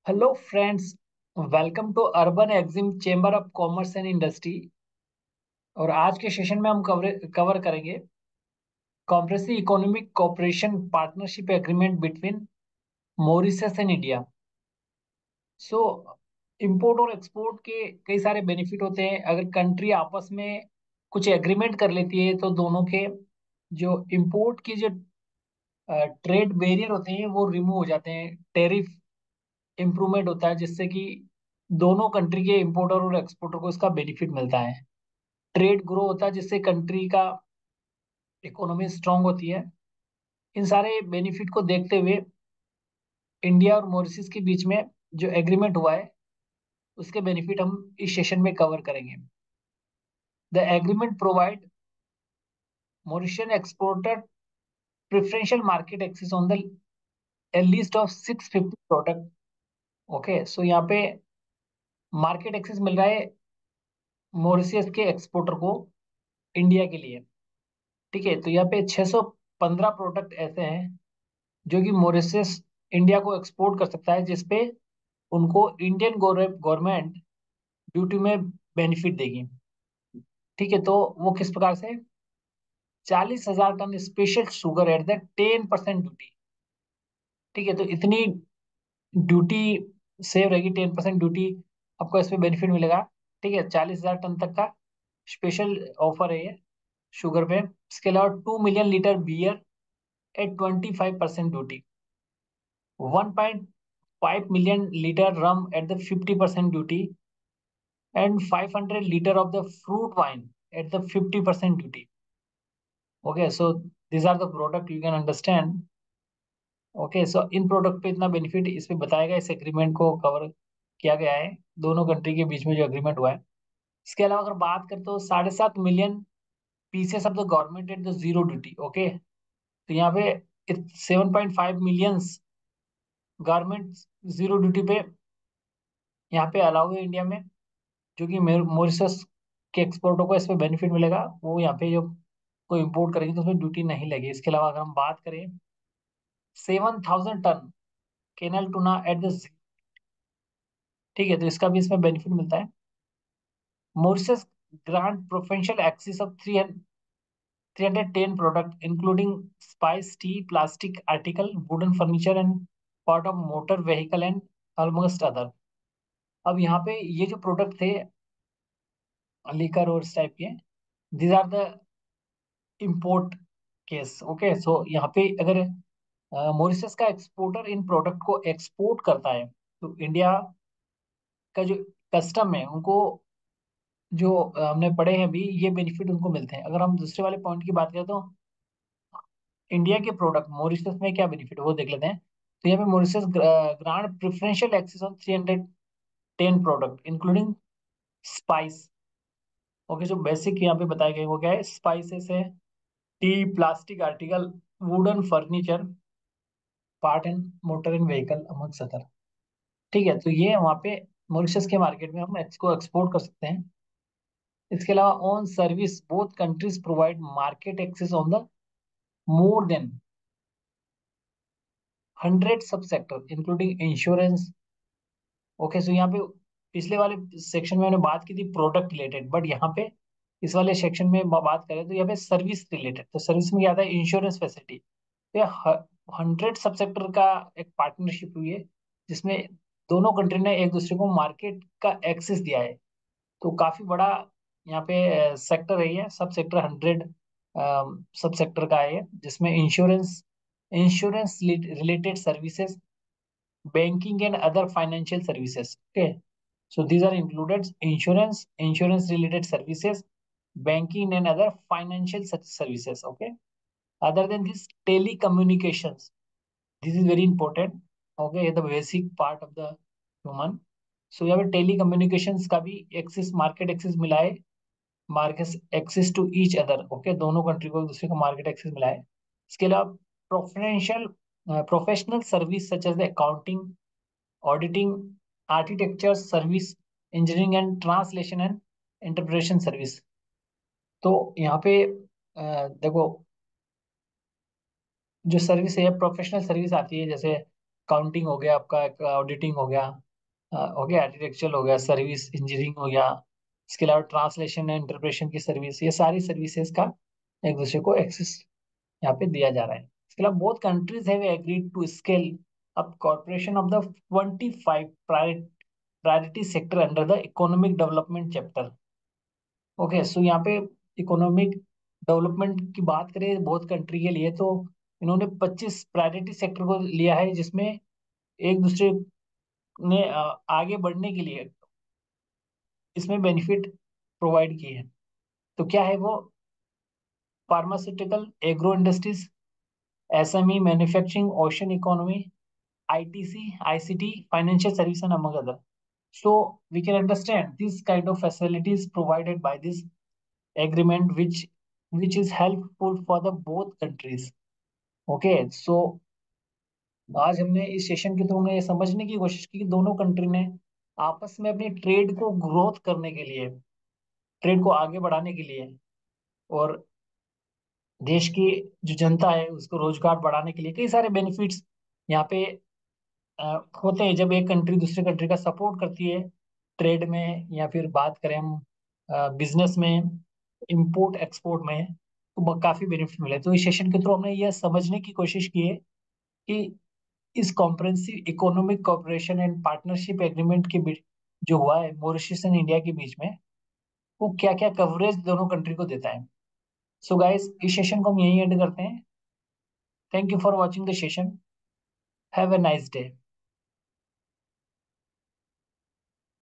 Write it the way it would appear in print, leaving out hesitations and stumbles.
Hello friends. Welcome to urban exim chamber of commerce and industry. और आज के session में हम कवर करेंगे comprehensive economic cooperation partnership agreement between Mauritius and India. So import और export के कई सारे बेनिफिट होते हैं अगर कंट्री आपस में कुछ एग्रीमेंट कर लेती है, तो दोनों के जो इंपोर्ट की जो ट्रेड बैरियर होते हैं वो रिमूव हो जाते हैं। टेरिफ इम्प्रूवमेंट होता है जिससे कि दोनों कंट्री के इंपोर्टर और एक्सपोर्टर को इसका बेनिफिट मिलता है। ट्रेड ग्रो होता है जिससे कंट्री का इकोनॉमी स्ट्रांग होती है। इन सारे बेनिफिट को देखते हुए इंडिया और मॉरिशस के बीच में जो एग्रीमेंट हुआ है उसके बेनिफिट हम इस सेशन में कवर करेंगे। The agreement provide Mauritian exporter preferential market access on the list of 650 product. Okay, so यहाँ पे मार्केट एक्सेस मिल रहा है मॉरिशस के एक्सपोर्टर को इंडिया के लिए। ठीक है, तो यहाँ पे 615 प्रोडक्ट ऐसे हैं जो कि मॉरिशस इंडिया को एक्सपोर्ट कर सकता है, जिसपे उनको इंडियन गवर्नमेंट ड्यूटी में बेनिफिट देगी। ठीक है, तो वो किस प्रकार से 40,000 ton special sugar at the 10% duty. ठीक है, तो इतनी ड्यूटी सेव रहेगी, 10% ड्यूटी आपको इस पे बेनिफिट मिलेगा। ठीक है, 40,000 टन तक का स्पेशल ऑफर है ये शुगर पे। इसके अलावा 2 million litre beer at 25% duty, 1.5 million litre rum at the 50% duty, and 500 liter of the fruit wine at the 50% duty. Okay, so these are the product you can understand. Okay, so in product पे इतना benefit इस पे बताया गया, इस agreement को cover किया गया है दोनों कंट्री के बीच में जो एग्रीमेंट हुआ है। इसके अलावा अगर बात करें तो 7.5 million pieces of the government at the zero duty. Okay, तो यहाँ पे 7.5 मिलियंस गारमेंट जीरो ड्यूटी पे यहाँ पे अलाउ है इंडिया में, जो कि मॉरिशस के एक्सपोर्टों को इसमें बेनिफिट मिलेगा। वो यहाँ पे जो कोई इंपोर्ट करेंगे तो उसमें ड्यूटी नहीं लगेगी। इसके अलावा अगर हम बात करें 7,000 ton canned tuna at the, ठीक है, तो इसका भी इसमें बेनिफिट मिलता है। Mauritius grant professional access of 310 product including spice tea, plastic article, wooden furniture and part of motor vehicle and almost other. अब यहाँ पे ये जो प्रोडक्ट थे लिकर और इस टाइप के, these are the import case. Okay, so यहाँ पे अगर मॉरिशस का एक्सपोर्टर इन प्रोडक्ट को एक्सपोर्ट करता है तो इंडिया का जो कस्टम है उनको जो हमने पढ़े हैं अभी, ये बेनिफिट उनको मिलते हैं। अगर हम दूसरे वाले पॉइंट की बात करें तो इंडिया के प्रोडक्ट मॉरिशस में क्या बेनिफिट है वो देख लेते हैं। तो यहाँ पे Mauritius grant preferential access on 310 product including spice. Okay, जो बेसिक यहाँ पे बताए गए वो क्या है, स्पाइसेस है, tea, plastic article, wooden furniture, part and motor and vehicle among other. ठीक है, तो ये वहाँ पे मॉरिशस के मार्केट में हम इसको एक्सपोर्ट कर सकते हैं। इसके अलावा on service both countries provide market access on the more than 100 sub sector including insurance. Okay, so यहाँ पे पिछले वाले सेक्शन में मैंने बात की थी प्रोडक्ट रिलेटेड, बट यहाँ पे इस वाले सेक्शन में बात करें तो यहाँ पे सर्विस रिलेटेड। तो सर्विस में क्या आता है, इंश्योरेंस फैसिलिटी। तो 100 सब सेक्टर का एक पार्टनरशिप हुई है जिसमें दोनों कंट्री ने एक दूसरे को मार्केट का एक्सेस दिया है। तो काफी बड़ा यहाँ पे सेक्टर है, ये सब सेक्टर 100 सब सेक्टर का है ये, जिसमें insurance insurance related services, banking and other financial services. Okay, so these are included: insurance, insurance related services, banking and other financial services. Okay, other than this, telecommunications, this is very important. Okay, the basic part of the human. So यहाँ पे telecommunications का भी access, market access मिला है, market access to each other. Okay, दोनों country को एक दूसरे को मार्केट एक्सेस मिला है। इसके अलावा professional professional service such as the accounting, auditing, architecture service, engineering and translation and interpretation service. तो यहाँ पे देखो, जो सर्विस है प्रोफेशनल सर्विस आती है, जैसे काउंटिंग हो गया आपका, ऑडिटिंग हो गया आर्किटेक्चर हो गया, सर्विस इंजीनियरिंग हो गया, इसके अलावा ट्रांसलेशन एंड इंटरप्रेशन की सर्विस, ये सारी सर्विसेज का एक दूसरे को एक्सेस यहाँ पे दिया जा रहा है। इसके अलावा both countries have agreed to scale up corporation of the 25 priority sector under the economic development chapter. Okay, so यहाँ पे इकोनॉमिक डेवलपमेंट की बात करें बहुत कंट्री के लिए, तो इन्होंने 25 प्रायोरिटी सेक्टर को लिया है, जिसमें एक दूसरे ने आगे बढ़ने के लिए इसमें बेनिफिट प्रोवाइड किए हैं। तो क्या है वो? Pharmaceutical, agro industries, SME, manufacturing, ocean economy, ITC, ICT, financial service and among other. So we can understand this kind of facilities provided by this agreement, which is helpful for the both countries. Okay, so आज हमने इस session के through में ये समझने की कोशिश की कि दोनों कंट्री ने आपस में अपनी ट्रेड को ग्रोथ करने के लिए, ट्रेड को आगे बढ़ाने के लिए, और देश की जो जनता है उसको रोजगार बढ़ाने के लिए कई सारे बेनिफिट्स यहाँ पे होते हैं जब एक कंट्री दूसरे कंट्री का सपोर्ट करती है ट्रेड में, या फिर बात करें हम बिजनेस में, इंपोर्ट एक्सपोर्ट में, तो काफी बेनिफिट मिले। तो इस सेशन के थ्रू हमने यह समझने की कोशिश की है कि इस comprehensive economic cooperation and partnership agreement के बीच जो हुआ है मॉरिशस एंड इंडिया के बीच में, वो क्या क्या कवरेज दोनों कंट्री को देता है। सो गाइस, इस सेशन को हम यहीं एंड करते हैं। Thank you for watching the session. Have a nice day.